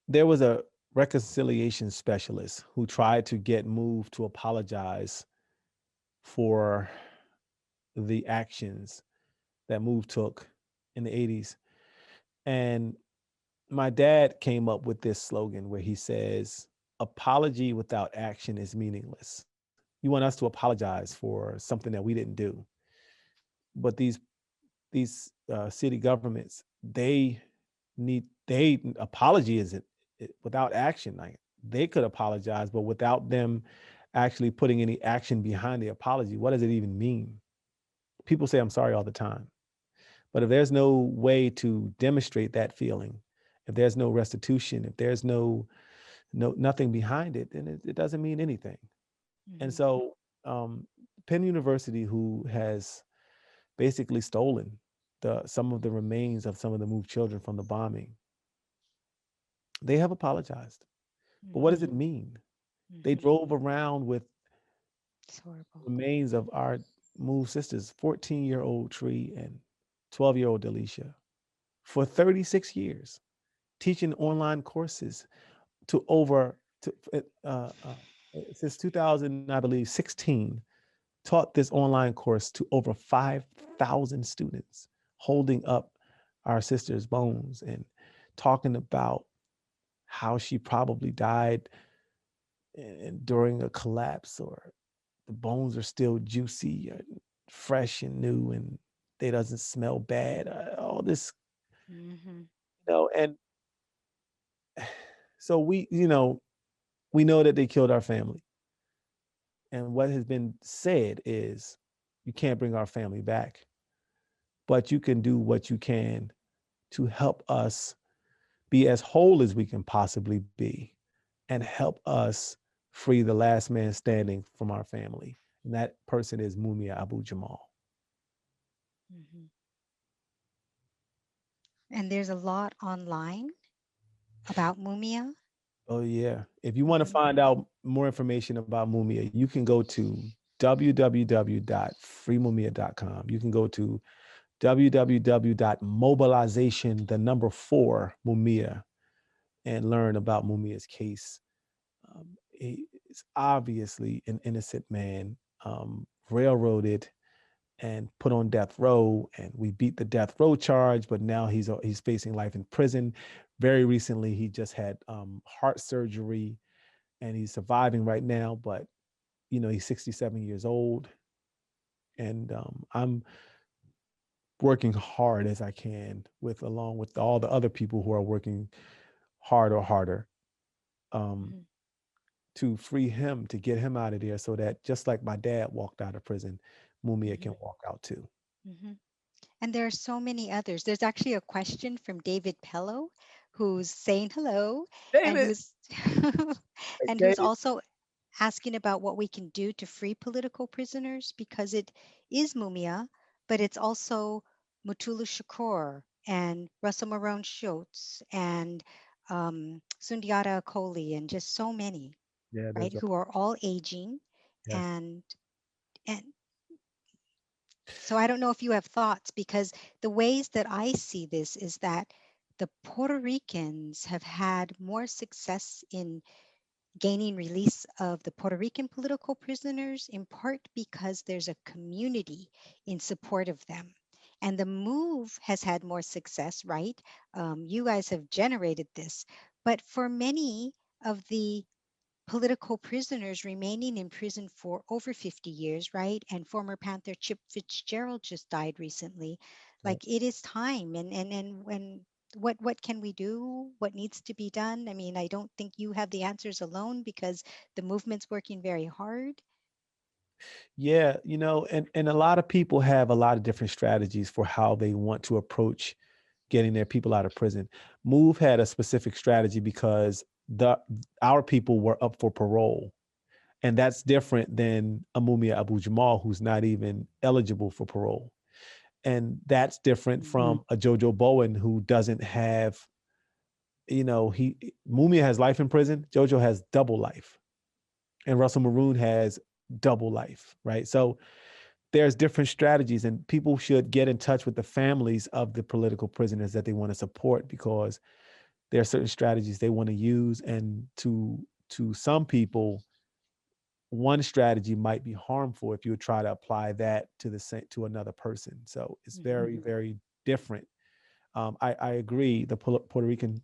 Speaker 2: there was a reconciliation specialist who tried to get Move to apologize for the actions that Move took in the 80s. And my dad came up with this slogan where he says, apology without action is meaningless. You want us to apologize for something that we didn't do. But these city governments, they apology isn't without action. Like, they could apologize, but without them actually putting any action behind the apology. What does it even mean? People say I'm sorry all the time, but if there's no way to demonstrate that feeling, if there's no restitution, if there's nothing behind it, then it doesn't mean anything. And
Speaker 1: Mhm.
Speaker 2: so Penn University, who has basically stolen some of the remains of some of the moved children from the bombing, they have apologized. But what does
Speaker 1: Mhm.
Speaker 2: it mean? They
Speaker 1: Mhm.
Speaker 2: drove around with
Speaker 1: It's horrible.
Speaker 2: remains of our moved sisters, 14-year-old Tree and 12-year-old Delisha, for 36 years, teaching online courses to over to since 2000, I believe, 16, taught this online course to over 5,000 students, holding up our sister's bones and talking about how she probably died during a collapse, or the bones are still juicy and fresh and new, and they doesn't smell bad. All this,
Speaker 1: Mhm.
Speaker 2: and so we know that they killed our family. And what has been said is you can't bring our family back, but you can do what you can to help us be as whole as we can possibly be and help us free the last man standing from our family. And that person is Mumia Abu Jamal.
Speaker 1: Mhm. And there's a lot online about Mumia.
Speaker 2: Oh, yeah. If you want to
Speaker 1: Mhm.
Speaker 2: find out more information about Mumia, you can go to www.freemumia.com. You can go to www.mobilization, the number 4, Mumia, and learn about Mumia's case. He is obviously an innocent man, railroaded and put on death row, and we beat the death row charge. But now he's facing life in prison. Very recently, he just had heart surgery, and he's surviving right now. But he's 67 years old, and I'm working hard as I can along with all the other people who are working hard or harder, um,
Speaker 1: Mhm.
Speaker 2: to free him, to get him out of there, so that just like my dad walked out of prison, Mumia can
Speaker 1: Mhm.
Speaker 2: walk out too.
Speaker 1: Mhm. And there are so many others. There's actually a question from David Pello, who's saying hello, and
Speaker 2: David,
Speaker 1: who's
Speaker 2: hey,
Speaker 1: and who's
Speaker 2: David,
Speaker 1: also asking about what we can do to free political prisoners, because it is Mumia, but it's also Mutulu Shakur and Russell Marone Schultz and Sundiata Acoli and just so many,
Speaker 2: yeah,
Speaker 1: right?
Speaker 2: there's a
Speaker 1: Who are all aging,
Speaker 2: yes.
Speaker 1: and and so I don't know if you have thoughts, because the ways that I see this is that the Puerto Ricans have had more success in gaining release of the Puerto Rican political prisoners, in part because there's a community in support of them. And the move has had more success, right? You guys have generated this. But for many of the political prisoners remaining in prison for over 50 years, right? And former Panther Chip Fitzgerald just died recently.
Speaker 2: Yep.
Speaker 1: Like, it is time. And when what can we do? What needs to be done? I mean, I don't think you have the answers alone, because the movement's working very hard.
Speaker 2: Yeah, and a lot of people have a lot of different strategies for how they want to approach getting their people out of prison. Move had a specific strategy because the our people were up for parole. And that's different than Amumia Abu Jamal, who's not even eligible for parole. And that's different from a Jojo Bowen, who doesn't have, he Mumia has life in prison, Jojo has double life, and Russell Maroon has double life, right? So there's different strategies, and people should get in touch with the families of the political prisoners that they want to support, because there are certain strategies they want to use, and to some people, one strategy might be harmful if you would try to apply that to another person. So it's
Speaker 1: Mhm.
Speaker 2: very, very different. I agree. The Puerto Rican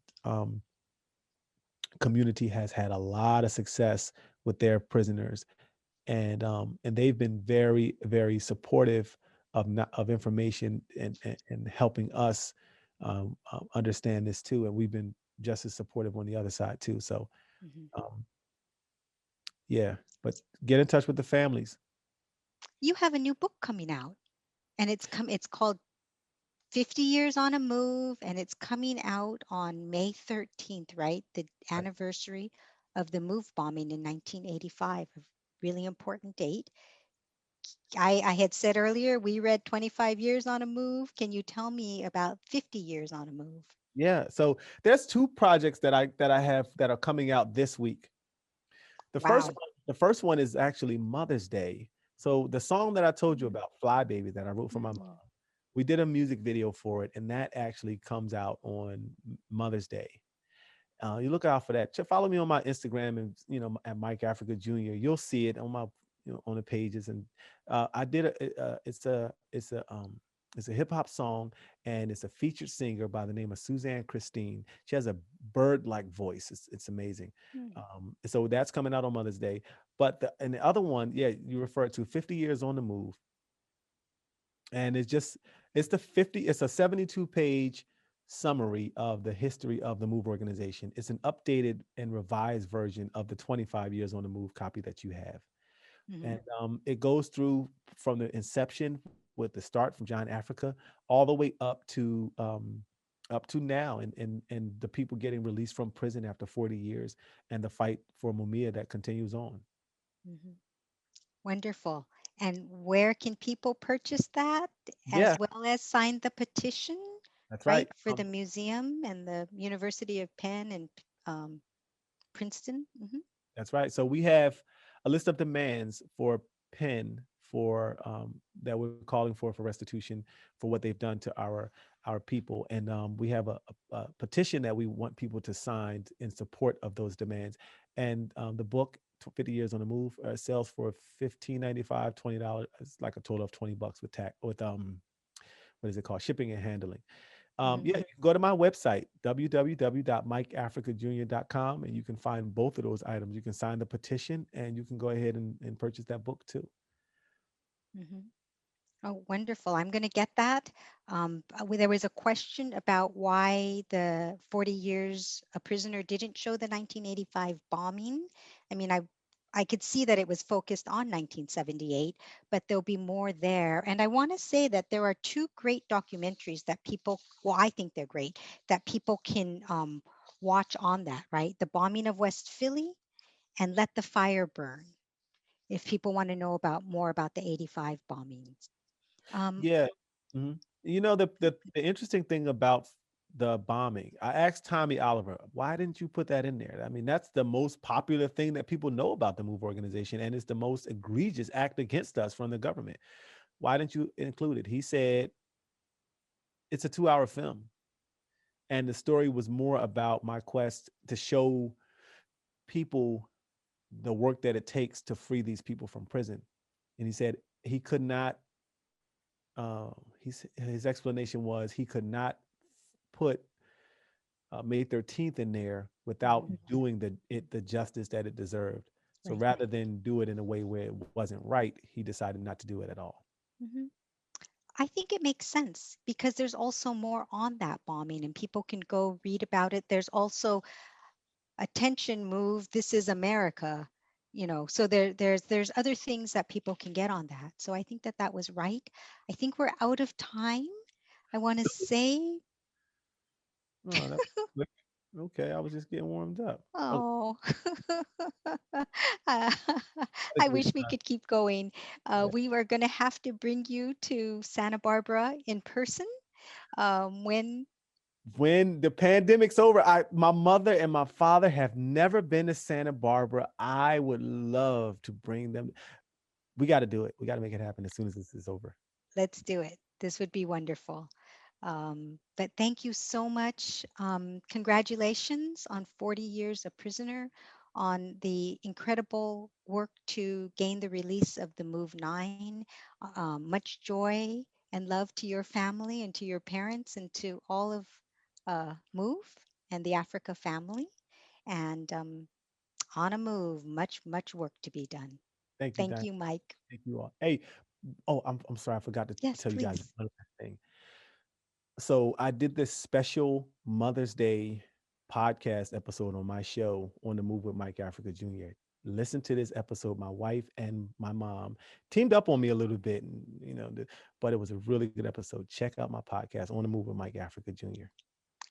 Speaker 2: community has had a lot of success with their prisoners, and they've been very, very supportive of information, and helping us understand this too. And we've been just as supportive on the other side too. So
Speaker 1: Mhm.
Speaker 2: um, Yeah, but get in touch with the families.
Speaker 1: You have a new book coming out, and it's called 50 Years on a Move, and it's coming out on May 13th, right? The
Speaker 2: Right.
Speaker 1: anniversary of the move bombing in 1985, a really important date. I had said earlier we read 25 years on a move. Can you tell me about 50 years on a move?
Speaker 2: Yeah. So there's two projects that I have that are coming out this week.
Speaker 1: Wow.
Speaker 2: The first one is actually Mother's Day. So the song that I told you
Speaker 1: Mm,
Speaker 2: about, Fly Baby, that I wrote for my mom,
Speaker 1: mm,
Speaker 2: we did a music video for it, and that actually comes out on Mother's Day. You look out for that. Follow me on my Instagram and at Mike Africa Jr. You'll see it on my on the pages. And I did it's a hip hop song, and it's a featured singer by the name of Suzanne Christine. She has a bird like voice. It's amazing.
Speaker 1: mm,
Speaker 2: So that's coming out on Mother's Day. But the other one, yeah, you referred to 50 Years on the Move, and it's a 72 page summary of the history of the move organization. It's an updated and revised version of the 25 years on the move copy that you have.
Speaker 1: mhm,
Speaker 2: And it goes through from the inception with the start from John Africa all the way up to now, and the people getting released from prison after 40 years, and the fight for Mumia that continues on.
Speaker 1: mhm. Wonderful. And where can people purchase that
Speaker 2: Yeah,
Speaker 1: as well as sign the petition,
Speaker 2: that's
Speaker 1: right,
Speaker 2: right.
Speaker 1: for the museum and the University of Penn and um, Princeton?
Speaker 2: That's right. So we have a list of demands for Penn for that we're calling for restitution for what they've done to our people, and we have a petition that we want people to sign in support of those demands. And the book, 50 Years on the Move, sells for $15.95, $20. It's like a total of $20 with tax, with what is it called, shipping and handling. Yeah, you
Speaker 1: Hmm.
Speaker 2: can go to my website, www.mikeafricajr.com, and you can find both of those items. You can sign the petition, and you can go ahead and purchase that book too.
Speaker 1: Hmm. Oh, wonderful. I'm going to get that. There was a question about why the 40 years a prisoner didn't show the 1985 bombing. I mean, I could see that it was focused on 1978, but there'll be more there. And I want to say that there are two great documentaries that people, well, I think they're great, that people can watch on that, right? The bombing of West Philly and Let the Fire Burn, if people want to know about more about the 85 bombings. Um,
Speaker 2: Yeah. Mhm. You know, the interesting thing about the bombing, I asked Tommy Oliver, why didn't you put that in there? I mean, that's the most popular thing that people know about the MOVE organization, and it's the most egregious act against us from the government. Why didn't you include it? He said it's a 2 hour film, and the story was more about my quest to show people the work that it takes to free these people from prison. And he said he could not. His explanation was he could not put May 13th in there without
Speaker 1: mhm,
Speaker 2: doing the justice that it deserved. So
Speaker 1: right.
Speaker 2: rather than do it in a way where it wasn't right, he decided not to do it at all.
Speaker 1: Mhm. I think it makes sense because there's also more on that bombing and people can go read about it. There's also attention move, This is America, so there's other things that people can get on that. So I think that that was right. I think we're out of time. I want to say,
Speaker 2: Oh, that was quick. Okay, I was just getting warmed up. Oh,
Speaker 1: oh, uh,
Speaker 2: had a
Speaker 1: I
Speaker 2: great
Speaker 1: wish we
Speaker 2: time.
Speaker 1: could keep going.
Speaker 2: Yeah.
Speaker 1: We were going to have to bring you to Santa Barbara in person when.
Speaker 2: When the pandemic's over, my mother and my father have never been to Santa Barbara. I would love to bring them. We got to do it. We got to make it happen as soon as this is over.
Speaker 1: Let's do it. This would be wonderful. But thank you so much. Congratulations on 40 years a prisoner, on the incredible work to gain the release of the Move 9. Much joy and love to your family and to your parents and to all of Move and the Africa family. And on a move, much, much work to be done.
Speaker 2: Thank you,
Speaker 1: Thank
Speaker 2: Diane.
Speaker 1: you, Mike.
Speaker 2: Thank you all. Hey, oh, I'm sorry, I forgot to
Speaker 1: Yes,
Speaker 2: tell you guys
Speaker 1: please.
Speaker 2: one last thing. So I did this special Mother's Day podcast episode on my show on the Move with Mike Africa Jr. listen to this episode. My wife and my mom teamed up on me a little bit, and but it was a really good episode. Check out my podcast, On the Move with Mike Africa Jr.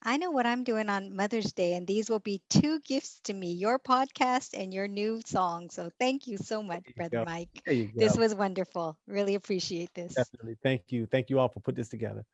Speaker 1: I know what I'm doing on Mother's Day, and these will be two gifts to me, your podcast and your new song. So thank you so much,
Speaker 2: There you
Speaker 1: Brother
Speaker 2: go.
Speaker 1: Mike.
Speaker 2: There you
Speaker 1: This
Speaker 2: go.
Speaker 1: was wonderful. Really appreciate this.
Speaker 2: Definitely. Thank you. Thank you all for putting this together.